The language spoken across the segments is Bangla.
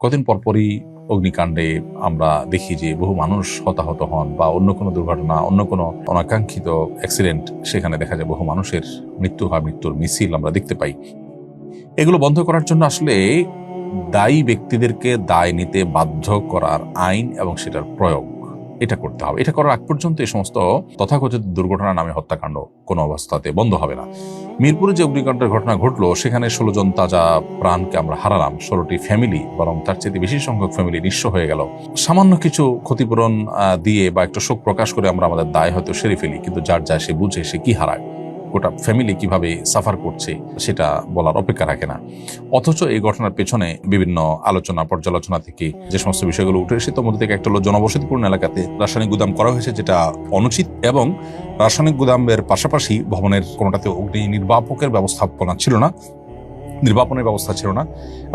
কদিন পরপরই অগ্নিকাণ্ডে আমরা দেখি যে বহু মানুষ হতাহত হন, বা অন্য কোনো দুর্ঘটনা, অন্য কোনো অনাকাঙ্ক্ষিত অ্যাক্সিডেন্ট, সেখানে দেখা যায় বহু মানুষের মৃত্যু হয়, মৃত্যুর মিছিল আমরা দেখতে পাই। এগুলো বন্ধ করার জন্য আসলে দায়ী ব্যক্তিদেরকে দায় নিতে বাধ্য করার আইন এবং সেটার প্রয়োগ, এটা করতে হবে। এটা করার আগ পর্যন্ত এই সমস্ত তথাকথিত দুর্ঘটনা নামে হত্যাকাণ্ড কোনো অবস্থাতে বন্ধ হবে না। মিরপুরে যে অগ্নিকাণ্ডের ঘটনা ঘটলো, সেখানে 16 জন তাজা প্রাণকে আমরা হারালাম, 16টি ফ্যামিলি, বরং তার চেয়ে বেশি সংখ্যক ফ্যামিলি নিঃস্ব হয়ে গেল। সামান্য কিছু ক্ষতিপূরণ দিয়ে বা একটু শোক প্রকাশ করে আমরা আমাদের দায় হয়তো সেরে ফেলি, কিন্তু যার যায় সে বুঝে সে কি হারায়, গোটা ফ্যামিলি কিভাবে সাফার করছে সেটা বলার অপেক্ষা রাখে না। অথচ এই ঘটনার পেছনে বিভিন্ন আলোচনা পর্যালোচনা থেকে যে সমস্ত বিষয়গুলো উঠে এসে, তার মধ্যে থেকে একটা হলো জনবসতিপূর্ণ এলাকাতে রাসায়নিক গুদাম করা হয়েছে, যেটা অনুচিত, এবং রাসায়নিক গুদামের পাশাপাশি ভবনের কোনোটাতে অগ্নি নির্বাপকের ব্যবস্থাপনা ছিল না, নির্বাপনের ব্যবস্থা ছিল না,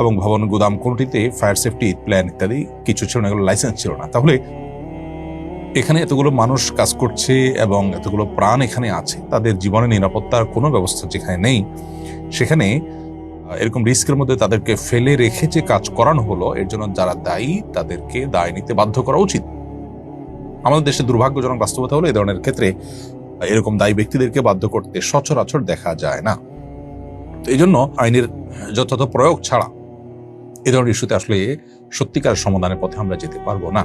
এবং ভবন গুদাম কোনটিতে ফায়ার সেফটি প্ল্যান ইত্যাদি কিছু ছিল না, এগুলো লাইসেন্স ছিল না। তাহলে এখানে এতগুলো মানুষ কাজ করছে এবং এতগুলো প্রাণ এখানে আছে, তাদের জীবনের নিরাপত্তার কোনো ব্যবস্থা যেখানে নেই, সেখানে এরকম রিস্কের মধ্যে তাদেরকে ফেলে রেখে যে কাজ করানো হলো, এর জন্য যারা দায়ী তাদেরকে দায় নিতে বাধ্য করা উচিত। আমাদের দেশে দুর্ভাগ্যজনক বাস্তবতা হলো, এই ধরনের ক্ষেত্রে এরকম দায়ী ব্যক্তিদেরকে বাধ্য করতে সচরাচর দেখা যায় না। তো এই জন্য আইনের যথাযথ প্রয়োগ ছাড়া এ ধরনের ইস্যুতে আসলে সত্যিকার সমাধানের পথে আমরা যেতে পারবো না।